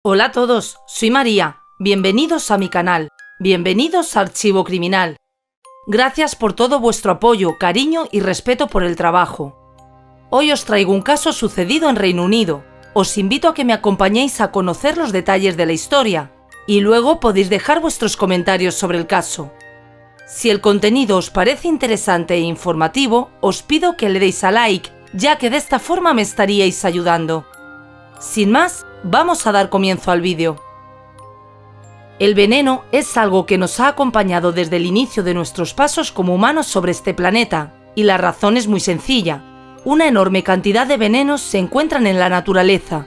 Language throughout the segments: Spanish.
Hola a todos, soy María. Bienvenidos a mi canal. Bienvenidos a Archivo Criminal. Gracias por todo vuestro apoyo, cariño y respeto por el trabajo. Hoy os traigo un caso sucedido en Reino Unido. Os invito a que me acompañéis a conocer los detalles de la historia y luego podéis dejar vuestros comentarios sobre el caso. Si el contenido os parece interesante e informativo, os pido que le deis a like, ya que de esta forma me estaríais ayudando. Sin más, vamos a dar comienzo al vídeo. El veneno es algo que nos ha acompañado desde el inicio de nuestros pasos como humanos sobre este planeta, y la razón es muy sencilla. Una enorme cantidad de venenos se encuentran en la naturaleza.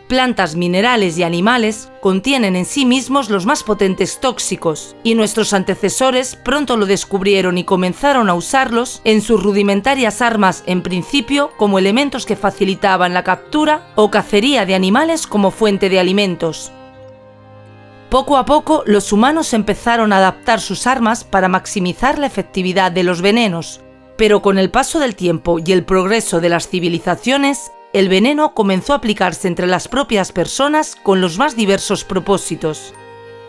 Plantas, minerales y animales contienen en sí mismos los más potentes tóxicos, y nuestros antecesores pronto lo descubrieron y comenzaron a usarlos en sus rudimentarias armas, en principio como elementos que facilitaban la captura o cacería de animales como fuente de alimentos. Poco a poco, los humanos empezaron a adaptar sus armas para maximizar la efectividad de los venenos, pero con el paso del tiempo y el progreso de las civilizaciones, el veneno comenzó a aplicarse entre las propias personas con los más diversos propósitos.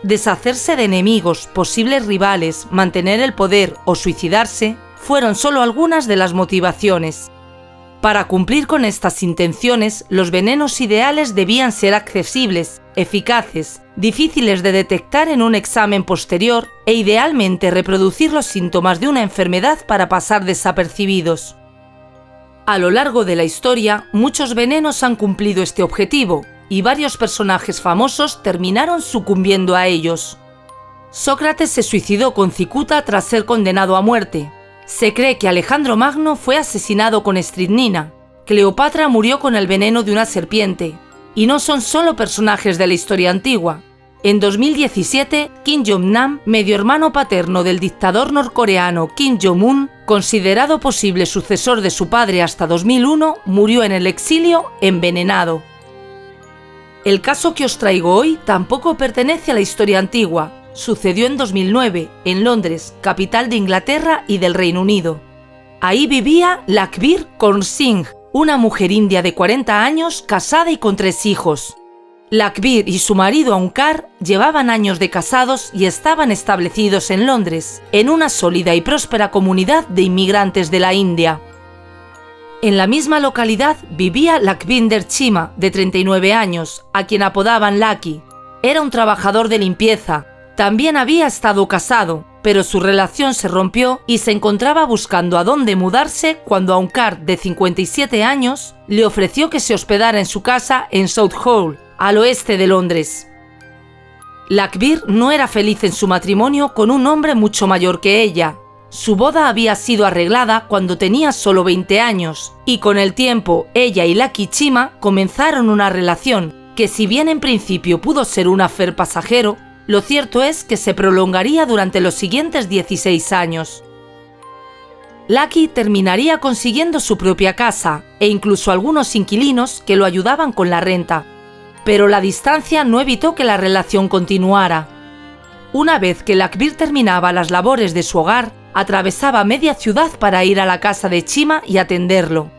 Deshacerse de enemigos, posibles rivales, mantener el poder o suicidarse fueron solo algunas de las motivaciones. Para cumplir con estas intenciones, los venenos ideales debían ser accesibles, eficaces, difíciles de detectar en un examen posterior e idealmente reproducir los síntomas de una enfermedad para pasar desapercibidos. A lo largo de la historia, muchos venenos han cumplido este objetivo, y varios personajes famosos terminaron sucumbiendo a ellos. Sócrates se suicidó con cicuta tras ser condenado a muerte. Se cree que Alejandro Magno fue asesinado con estricnina. Cleopatra murió con el veneno de una serpiente. Y no son solo personajes de la historia antigua. En 2017, Kim Jong-nam, medio hermano paterno del dictador norcoreano Kim Jong-un, considerado posible sucesor de su padre hasta 2001, murió en el exilio envenenado. El caso que os traigo hoy tampoco pertenece a la historia antigua. Sucedió en 2009, en Londres, capital de Inglaterra y del Reino Unido. Ahí vivía Lakhbir Kaur Singh, una mujer india de 40 años, casada y con 3 hijos. Lakhbir y su marido Ankar llevaban años de casados y estaban establecidos en Londres, en una sólida y próspera comunidad de inmigrantes de la India. En la misma localidad vivía Lakhvinder Chima, de 39 años, a quien apodaban Lucky. Era un trabajador de limpieza. También había estado casado, pero su relación se rompió y se encontraba buscando a dónde mudarse cuando Ankar, de 57 años, le ofreció que se hospedara en su casa en Southall, al oeste de Londres. Lakhbir no era feliz en su matrimonio con un hombre mucho mayor que ella. Su boda había sido arreglada cuando tenía solo 20 años, y con el tiempo ella y Lucky Chima comenzaron una relación que, si bien en principio pudo ser un affair pasajero, lo cierto es que se prolongaría durante los siguientes 16 años. Lucky terminaría consiguiendo su propia casa e incluso algunos inquilinos que lo ayudaban con la renta. Pero la distancia no evitó que la relación continuara. Una vez que Lakhbir terminaba las labores de su hogar, atravesaba media ciudad para ir a la casa de Chima y atenderlo.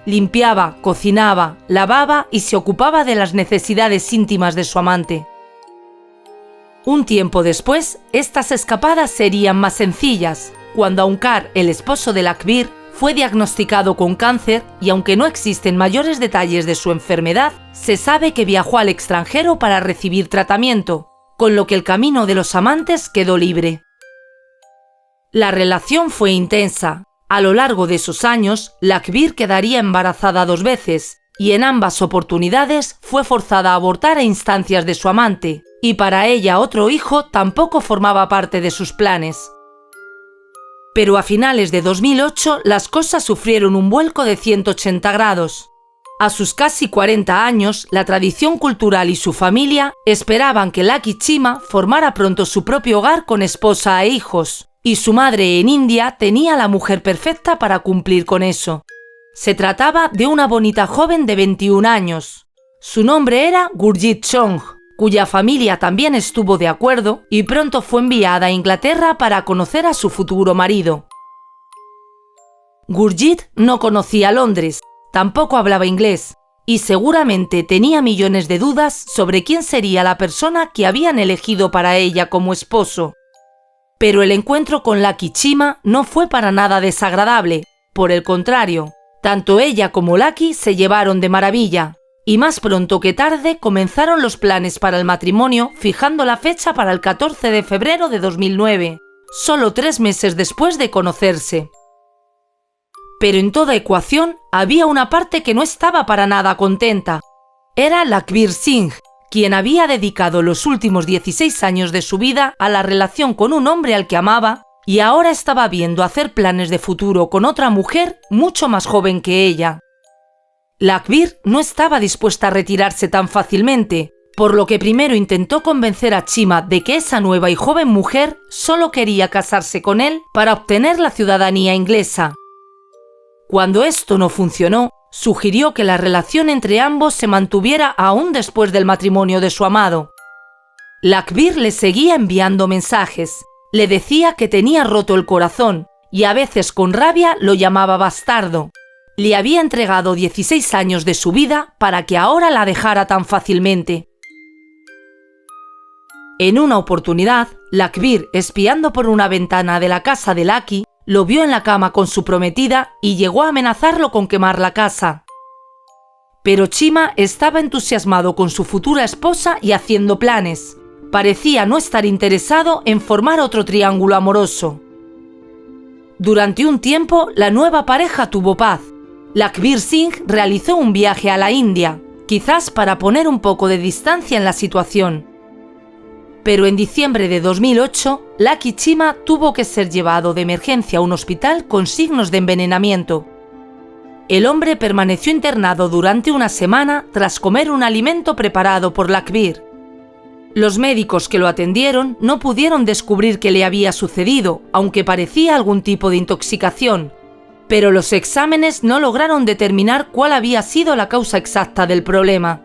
Limpiaba, cocinaba, lavaba y se ocupaba de las necesidades íntimas de su amante. Un tiempo después, estas escapadas serían más sencillas, cuando Ankar, el esposo de Lakhbir, fue diagnosticado con cáncer y aunque no existen mayores detalles de su enfermedad, se sabe que viajó al extranjero para recibir tratamiento, con lo que el camino de los amantes quedó libre. La relación fue intensa. A lo largo de esos años, Lakhbir quedaría embarazada 2 veces, y en ambas oportunidades fue forzada a abortar a instancias de su amante, y para ella otro hijo tampoco formaba parte de sus planes. Pero a finales de 2008 las cosas sufrieron un vuelco de 180 grados. A sus casi 40 años, la tradición cultural y su familia esperaban que Lucky Chima formara pronto su propio hogar con esposa e hijos, y su madre en India tenía la mujer perfecta para cumplir con eso. Se trataba de una bonita joven de 21 años. Su nombre era Gurjit Chong, cuya familia también estuvo de acuerdo y pronto fue enviada a Inglaterra para conocer a su futuro marido. Gurjit no conocía Londres, tampoco hablaba inglés, y seguramente tenía millones de dudas sobre quién sería la persona que habían elegido para ella como esposo. Pero el encuentro con Lucky Chima no fue para nada desagradable, por el contrario, tanto ella como Lucky se llevaron de maravilla, y más pronto que tarde comenzaron los planes para el matrimonio, fijando la fecha para el 14 de febrero de 2009, solo 3 meses después de conocerse. Pero en toda ecuación había una parte que no estaba para nada contenta. Era Lakhbir Singh, quien había dedicado los últimos 16 años de su vida a la relación con un hombre al que amaba y ahora estaba viendo hacer planes de futuro con otra mujer mucho más joven que ella. Lakhbir no estaba dispuesta a retirarse tan fácilmente, por lo que primero intentó convencer a Chima de que esa nueva y joven mujer solo quería casarse con él para obtener la ciudadanía inglesa. Cuando esto no funcionó, sugirió que la relación entre ambos se mantuviera aún después del matrimonio de su amado. Lakhbir le seguía enviando mensajes, le decía que tenía roto el corazón y a veces con rabia lo llamaba bastardo. Le había entregado 16 años de su vida para que ahora la dejara tan fácilmente. En una oportunidad, Lakhbir, espiando por una ventana de la casa de Lucky, lo vio en la cama con su prometida y llegó a amenazarlo con quemar la casa. Pero Chima estaba entusiasmado con su futura esposa y haciendo planes. Parecía no estar interesado en formar otro triángulo amoroso. Durante un tiempo, la nueva pareja tuvo paz. Lakhbir Singh realizó un viaje a la India, quizás para poner un poco de distancia en la situación. Pero en diciembre de 2008, Lucky Chima tuvo que ser llevado de emergencia a un hospital con signos de envenenamiento. El hombre permaneció internado durante una semana tras comer un alimento preparado por Lakhbir. Los médicos que lo atendieron no pudieron descubrir qué le había sucedido, aunque parecía algún tipo de intoxicación, pero los exámenes no lograron determinar cuál había sido la causa exacta del problema.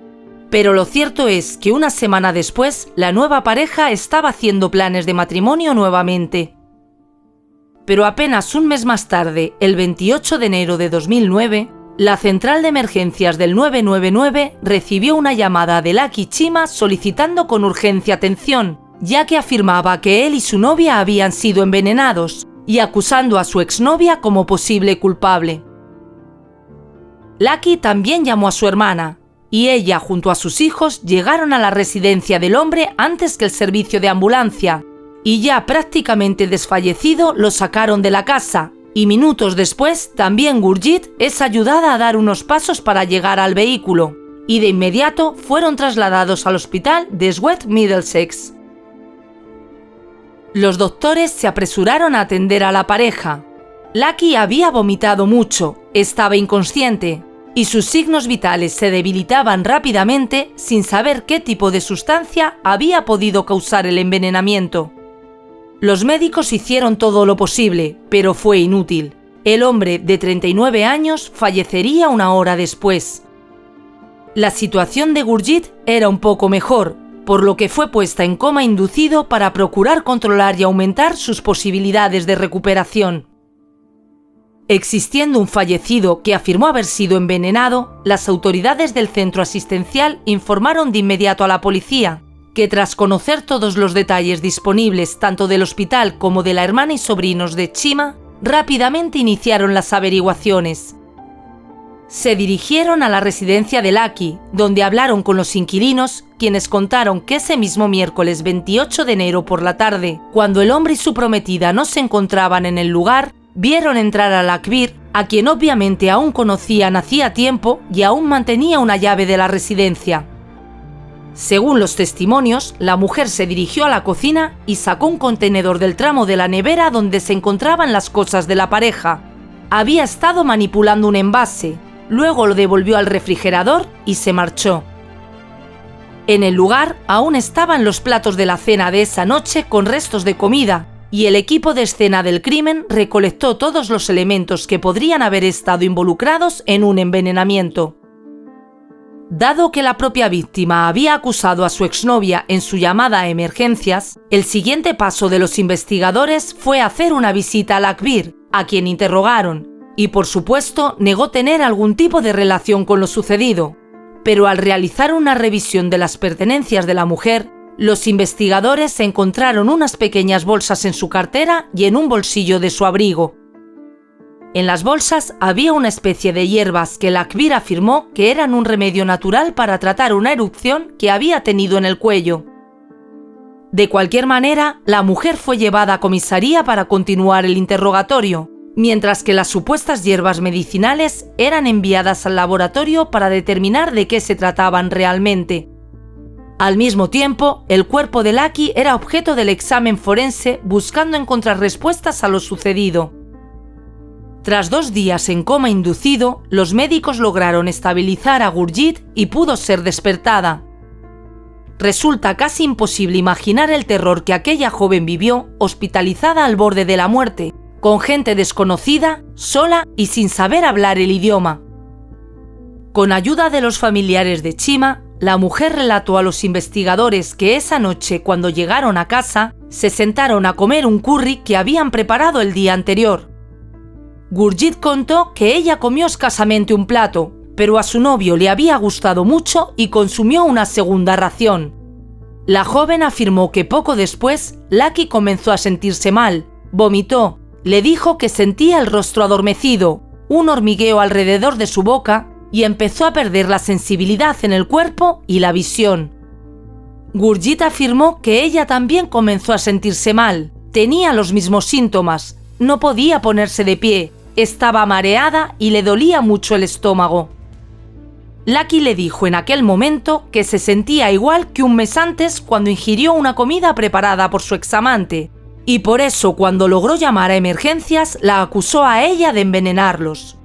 Pero lo cierto es que una semana después, la nueva pareja estaba haciendo planes de matrimonio nuevamente. Pero apenas un mes más tarde, el 28 de enero de 2009, la central de emergencias del 999 recibió una llamada de Lucky Chima solicitando con urgencia atención, ya que afirmaba que él y su novia habían sido envenenados y acusando a su exnovia como posible culpable. Lucky también llamó a su hermana, y ella junto a sus hijos llegaron a la residencia del hombre antes que el servicio de ambulancia, y ya prácticamente desfallecido lo sacaron de la casa, y minutos después también Gurjit es ayudada a dar unos pasos para llegar al vehículo, y de inmediato fueron trasladados al hospital de Swett Middlesex. Los doctores se apresuraron a atender a la pareja. Lucky había vomitado mucho, estaba inconsciente, y sus signos vitales se debilitaban rápidamente sin saber qué tipo de sustancia había podido causar el envenenamiento. Los médicos hicieron todo lo posible, pero fue inútil. El hombre de 39 años fallecería una hora después. La situación de Gurjit era un poco mejor, por lo que fue puesta en coma inducido para procurar controlar y aumentar sus posibilidades de recuperación. Existiendo un fallecido que afirmó haber sido envenenado, las autoridades del centro asistencial informaron de inmediato a la policía, que tras conocer todos los detalles disponibles tanto del hospital como de la hermana y sobrinos de Chima, rápidamente iniciaron las averiguaciones. Se dirigieron a la residencia de Lucky, donde hablaron con los inquilinos, quienes contaron que ese mismo miércoles 28 de enero por la tarde, cuando el hombre y su prometida no se encontraban en el lugar, vieron entrar a Lakhbir, a quien obviamente aún conocían hacía tiempo y aún mantenía una llave de la residencia. Según los testimonios, la mujer se dirigió a la cocina y sacó un contenedor del tramo de la nevera donde se encontraban las cosas de la pareja. Había estado manipulando un envase, luego lo devolvió al refrigerador y se marchó. En el lugar aún estaban los platos de la cena de esa noche con restos de comida, y el equipo de escena del crimen recolectó todos los elementos que podrían haber estado involucrados en un envenenamiento. Dado que la propia víctima había acusado a su exnovia en su llamada a emergencias, el siguiente paso de los investigadores fue hacer una visita a Lakhbir, a quien interrogaron, y por supuesto negó tener algún tipo de relación con lo sucedido, pero al realizar una revisión de las pertenencias de la mujer, los investigadores encontraron unas pequeñas bolsas en su cartera y en un bolsillo de su abrigo. En las bolsas había una especie de hierbas que Lakbir afirmó que eran un remedio natural para tratar una erupción que había tenido en el cuello. De cualquier manera, la mujer fue llevada a comisaría para continuar el interrogatorio, mientras que las supuestas hierbas medicinales eran enviadas al laboratorio para determinar de qué se trataban realmente. Al mismo tiempo, el cuerpo de Lucky era objeto del examen forense buscando encontrar respuestas a lo sucedido. Tras 2 días en coma inducido, los médicos lograron estabilizar a Gurjit y pudo ser despertada. Resulta casi imposible imaginar el terror que aquella joven vivió hospitalizada al borde de la muerte, con gente desconocida, sola y sin saber hablar el idioma. Con ayuda de los familiares de Chima, la mujer relató a los investigadores que esa noche, cuando llegaron a casa, se sentaron a comer un curry que habían preparado el día anterior. Gurjit contó que ella comió escasamente un plato, pero a su novio le había gustado mucho y consumió una segunda ración. La joven afirmó que poco después, Lucky comenzó a sentirse mal, vomitó, le dijo que sentía el rostro adormecido, un hormigueo alrededor de su boca y empezó a perder la sensibilidad en el cuerpo y la visión. Gurjit afirmó que ella también comenzó a sentirse mal, tenía los mismos síntomas, no podía ponerse de pie, estaba mareada y le dolía mucho el estómago. Lucky le dijo en aquel momento que se sentía igual que un mes antes cuando ingirió una comida preparada por su examante, y por eso cuando logró llamar a emergencias la acusó a ella de envenenarlos.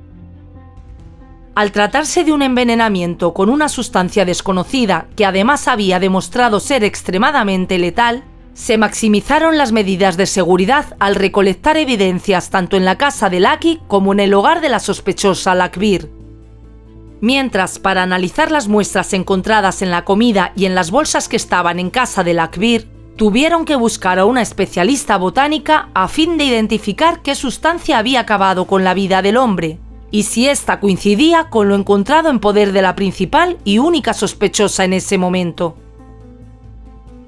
Al tratarse de un envenenamiento con una sustancia desconocida que además había demostrado ser extremadamente letal, se maximizaron las medidas de seguridad al recolectar evidencias tanto en la casa de Lucky como en el hogar de la sospechosa Lakbir. Mientras, para analizar las muestras encontradas en la comida y en las bolsas que estaban en casa de Lakbir, tuvieron que buscar a una especialista botánica a fin de identificar qué sustancia había acabado con la vida del hombre, y si ésta coincidía con lo encontrado en poder de la principal y única sospechosa en ese momento.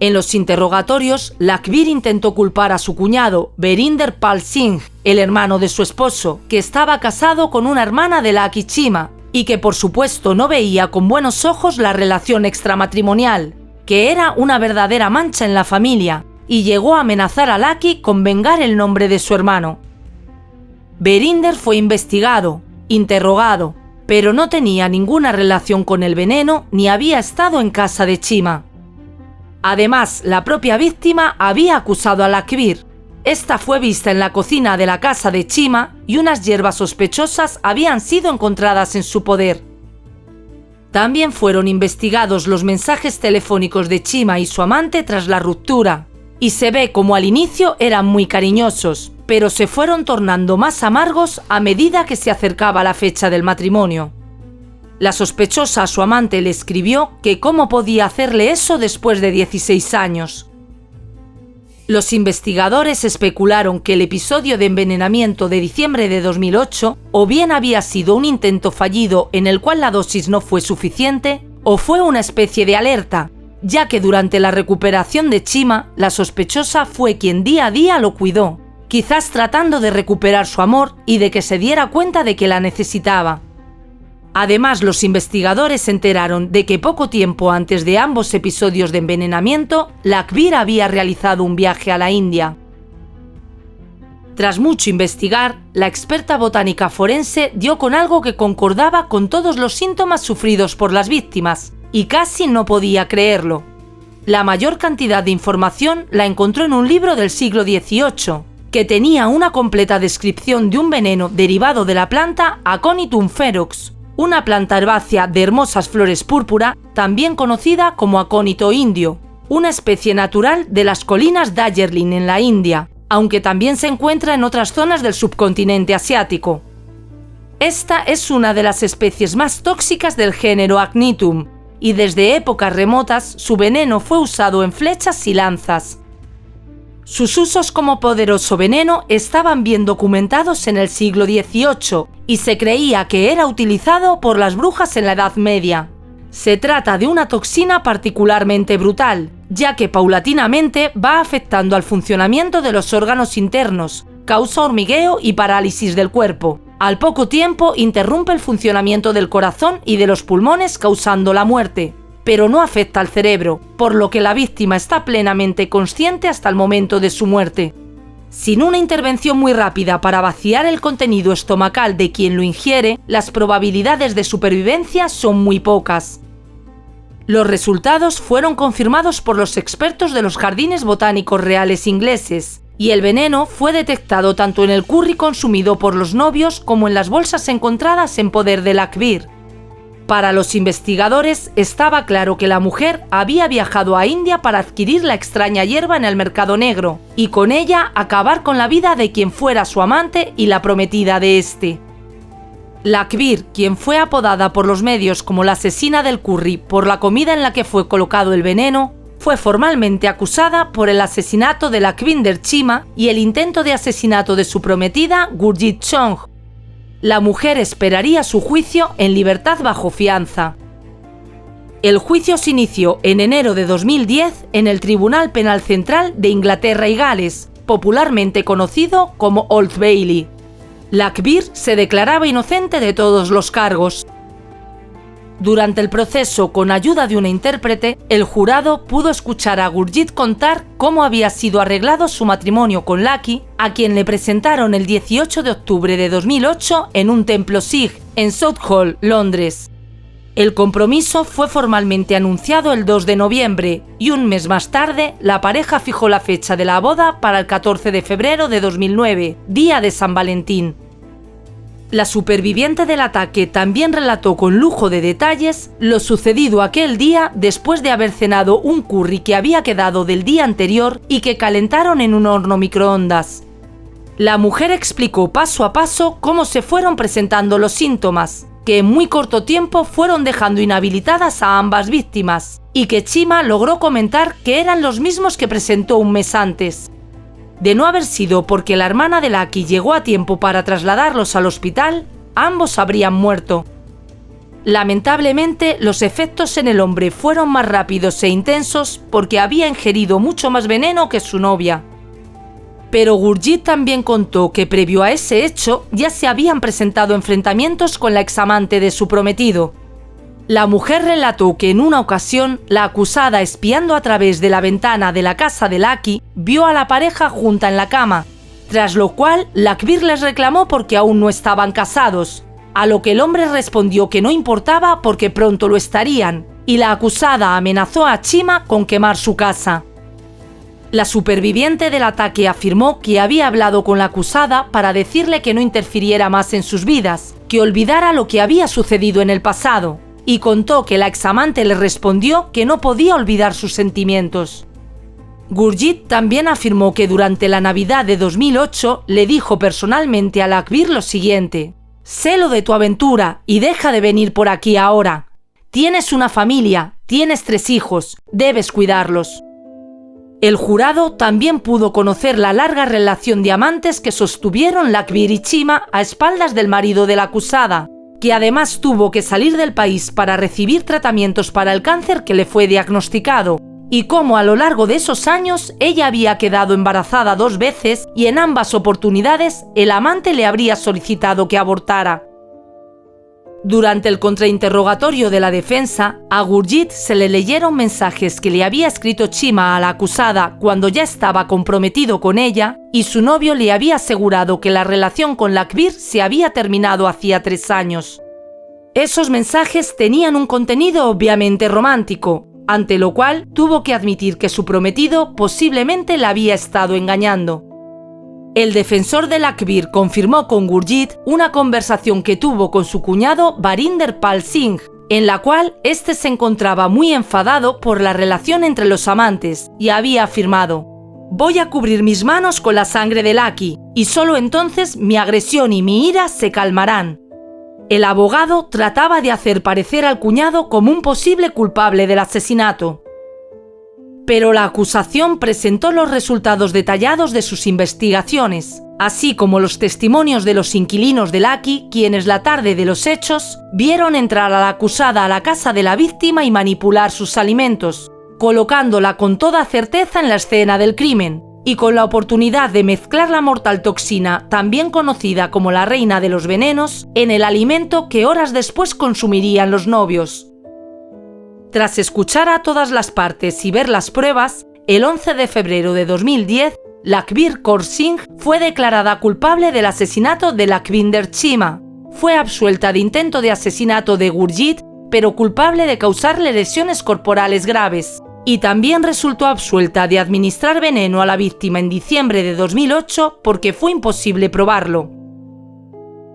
En los interrogatorios, Lakbir intentó culpar a su cuñado, Berinder Pal Singh, el hermano de su esposo, que estaba casado con una hermana de Lucky Chima, y que por supuesto no veía con buenos ojos la relación extramatrimonial, que era una verdadera mancha en la familia, y llegó a amenazar a Lucky con vengar el nombre de su hermano. Berinder fue investigado, interrogado, pero no tenía ninguna relación con el veneno ni había estado en casa de Chima. Además, la propia víctima había acusado a Lakbir. Esta fue vista en la cocina de la casa de Chima y unas hierbas sospechosas habían sido encontradas en su poder. También fueron investigados los mensajes telefónicos de Chima y su amante tras la ruptura, y se ve como al inicio eran muy cariñosos, pero se fueron tornando más amargos a medida que se acercaba la fecha del matrimonio. La sospechosa a su amante le escribió que cómo podía hacerle eso después de 16 años. Los investigadores especularon que el episodio de envenenamiento de diciembre de 2008 o bien había sido un intento fallido en el cual la dosis no fue suficiente, o fue una especie de alerta, ya que durante la recuperación de Chima, la sospechosa fue quien día a día lo cuidó, quizás tratando de recuperar su amor y de que se diera cuenta de que la necesitaba. Además, los investigadores se enteraron de que poco tiempo antes de ambos episodios de envenenamiento, Lakbir había realizado un viaje a la India. Tras mucho investigar, la experta botánica forense dio con algo que concordaba con todos los síntomas sufridos por las víctimas, y casi no podía creerlo. La mayor cantidad de información la encontró en un libro del siglo XVIII, que tenía una completa descripción de un veneno derivado de la planta Aconitum ferox, una planta herbácea de hermosas flores púrpura, también conocida como acónito indio, una especie natural de las colinas Darjeeling en la India, aunque también se encuentra en otras zonas del subcontinente asiático. Esta es una de las especies más tóxicas del género Aconitum, y desde épocas remotas su veneno fue usado en flechas y lanzas. Sus usos como poderoso veneno estaban bien documentados en el siglo XVIII y se creía que era utilizado por las brujas en la Edad Media. Se trata de una toxina particularmente brutal, ya que paulatinamente va afectando al funcionamiento de los órganos internos, causa hormigueo y parálisis del cuerpo. Al poco tiempo interrumpe el funcionamiento del corazón y de los pulmones, causando la muerte, pero no afecta al cerebro, por lo que la víctima está plenamente consciente hasta el momento de su muerte. Sin una intervención muy rápida para vaciar el contenido estomacal de quien lo ingiere, las probabilidades de supervivencia son muy pocas. Los resultados fueron confirmados por los expertos de los Jardines Botánicos Reales ingleses, y el veneno fue detectado tanto en el curry consumido por los novios como en las bolsas encontradas en poder de Lakbir. Para los investigadores estaba claro que la mujer había viajado a India para adquirir la extraña hierba en el mercado negro, y con ella acabar con la vida de quien fuera su amante y la prometida de este. Lakbir, quien fue apodada por los medios como la asesina del curry por la comida en la que fue colocado el veneno, fue formalmente acusada por el asesinato de Lakvinder Chima y el intento de asesinato de su prometida Gurjit Chong. La mujer esperaría su juicio en libertad bajo fianza. El juicio se inició en enero de 2010 en el Tribunal Penal Central de Inglaterra y Gales, popularmente conocido como Old Bailey. Lakbir se declaraba inocente de todos los cargos. Durante el proceso, con ayuda de una intérprete, el jurado pudo escuchar a Gurjit contar cómo había sido arreglado su matrimonio con Lucky, a quien le presentaron el 18 de octubre de 2008 en un templo Sikh, en Southall, Londres. El compromiso fue formalmente anunciado el 2 de noviembre, y un mes más tarde, la pareja fijó la fecha de la boda para el 14 de febrero de 2009, día de San Valentín. La superviviente del ataque también relató con lujo de detalles lo sucedido aquel día después de haber cenado un curry que había quedado del día anterior y que calentaron en un horno microondas. La mujer explicó paso a paso cómo se fueron presentando los síntomas, que en muy corto tiempo fueron dejando inhabilitadas a ambas víctimas, y que Chima logró comentar que eran los mismos que presentó un mes antes. De no haber sido porque la hermana de Lucky llegó a tiempo para trasladarlos al hospital, ambos habrían muerto. Lamentablemente, los efectos en el hombre fueron más rápidos e intensos porque había ingerido mucho más veneno que su novia. Pero Gurjit también contó que previo a ese hecho ya se habían presentado enfrentamientos con la examante de su prometido. La mujer relató que en una ocasión, la acusada, espiando a través de la ventana de la casa de Lucky, vio a la pareja junta en la cama, tras lo cual Lakbir les reclamó porque aún no estaban casados, a lo que el hombre respondió que no importaba porque pronto lo estarían, y la acusada amenazó a Chima con quemar su casa. La superviviente del ataque afirmó que había hablado con la acusada para decirle que no interfiriera más en sus vidas, que olvidara lo que había sucedido en el pasado, y contó que la examante le respondió que no podía olvidar sus sentimientos. Gurjit también afirmó que durante la Navidad de 2008 le dijo personalmente a Lakbir lo siguiente: «Sé lo de tu aventura y deja de venir por aquí ahora. Tienes una familia, tienes 3 hijos, debes cuidarlos». El jurado también pudo conocer la larga relación de amantes que sostuvieron Lakbir y Chima a espaldas del marido de la acusada, que además tuvo que salir del país para recibir tratamientos para el cáncer que le fue diagnosticado, y cómo a lo largo de esos años ella había quedado embarazada 2 veces y en ambas oportunidades el amante le habría solicitado que abortara. Durante el contrainterrogatorio de la defensa, a Gurjit se le leyeron mensajes que le había escrito Chima a la acusada cuando ya estaba comprometido con ella, y su novio le había asegurado que la relación con Lakbir se había terminado hacía 3 años. Esos mensajes tenían un contenido obviamente romántico, ante lo cual tuvo que admitir que su prometido posiblemente la había estado engañando. El defensor de Lakbir confirmó con Gurjit una conversación que tuvo con su cuñado Barinder Pal Singh, en la cual este se encontraba muy enfadado por la relación entre los amantes y había afirmado: «Voy a cubrir mis manos con la sangre de Lucky y solo entonces mi agresión y mi ira se calmarán». El abogado trataba de hacer parecer al cuñado como un posible culpable del asesinato. Pero la acusación presentó los resultados detallados de sus investigaciones, así como los testimonios de los inquilinos de Lucky, quienes la tarde de los hechos vieron entrar a la acusada a la casa de la víctima y manipular sus alimentos, colocándola con toda certeza en la escena del crimen, y con la oportunidad de mezclar la mortal toxina, también conocida como la reina de los venenos, en el alimento que horas después consumirían los novios. Tras escuchar a todas las partes y ver las pruebas, el 11 de febrero de 2010, Lakhbir Kaur Singh fue declarada culpable del asesinato de Lakhvinder Cheema. Fue absuelta de intento de asesinato de Gurjit, pero culpable de causarle lesiones corporales graves. Y también resultó absuelta de administrar veneno a la víctima en diciembre de 2008 porque fue imposible probarlo.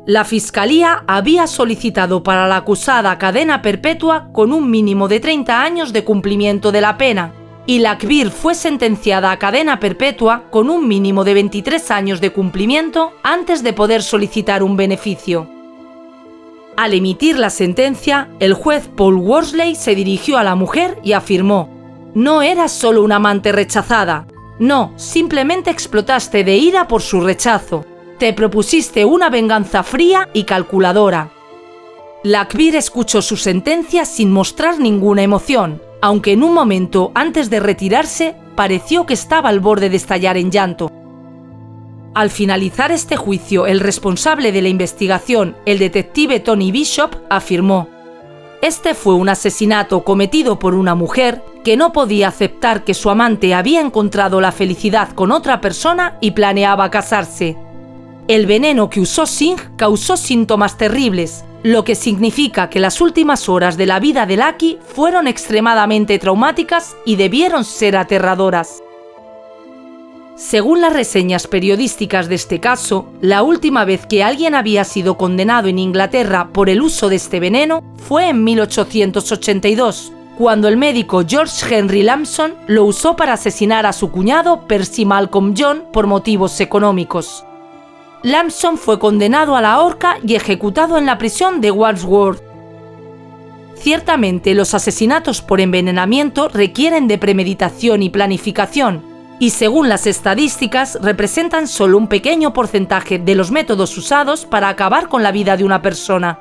La Fiscalía había solicitado para la acusada cadena perpetua con un mínimo de 30 años de cumplimiento de la pena, y Lakhbir fue sentenciada a cadena perpetua con un mínimo de 23 años de cumplimiento antes de poder solicitar un beneficio. Al emitir la sentencia, el juez Paul Worsley se dirigió a la mujer y afirmó: «No eras solo una amante rechazada. No, simplemente explotaste de ira por su rechazo. Te propusiste una venganza fría y calculadora». Lakhbir escuchó su sentencia sin mostrar ninguna emoción, aunque en un momento antes de retirarse pareció que estaba al borde de estallar en llanto. Al finalizar este juicio, el responsable de la investigación, el detective Tony Bishop, afirmó: «Este fue un asesinato cometido por una mujer que no podía aceptar que su amante había encontrado la felicidad con otra persona y planeaba casarse. El veneno que usó Singh causó síntomas terribles, lo que significa que las últimas horas de la vida de Lucky fueron extremadamente traumáticas y debieron ser aterradoras». Según las reseñas periodísticas de este caso, la última vez que alguien había sido condenado en Inglaterra por el uso de este veneno fue en 1882, cuando el médico George Henry Lambson lo usó para asesinar a su cuñado Percy Malcolm John por motivos económicos. Lambson fue condenado a la horca y ejecutado en la prisión de Wandsworth. Ciertamente, los asesinatos por envenenamiento requieren de premeditación y planificación, y según las estadísticas representan solo un pequeño porcentaje de los métodos usados para acabar con la vida de una persona.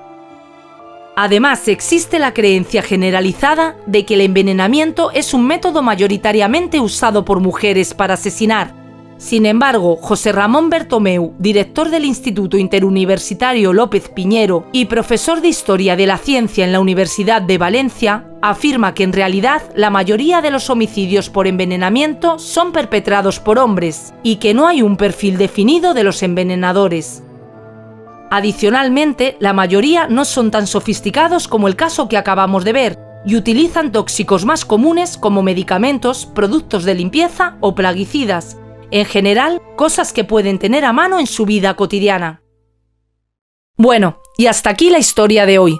Además, existe la creencia generalizada de que el envenenamiento es un método mayoritariamente usado por mujeres para asesinar. Sin embargo, José Ramón Bertomeu, director del Instituto Interuniversitario López Piñero y profesor de Historia de la Ciencia en la Universidad de Valencia, afirma que en realidad la mayoría de los homicidios por envenenamiento son perpetrados por hombres y que no hay un perfil definido de los envenenadores. Adicionalmente, la mayoría no son tan sofisticados como el caso que acabamos de ver y utilizan tóxicos más comunes como medicamentos, productos de limpieza o plaguicidas. En general, cosas que pueden tener a mano en su vida cotidiana. Bueno, y hasta aquí la historia de hoy.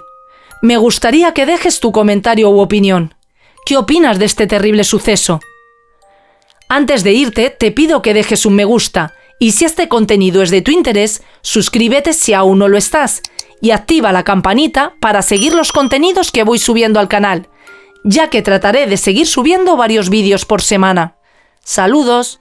Me gustaría que dejes tu comentario u opinión. ¿Qué opinas de este terrible suceso? Antes de irte, te pido que dejes un me gusta, y si este contenido es de tu interés, suscríbete si aún no lo estás, y activa la campanita para seguir los contenidos que voy subiendo al canal, ya que trataré de seguir subiendo varios vídeos por semana. ¡Saludos!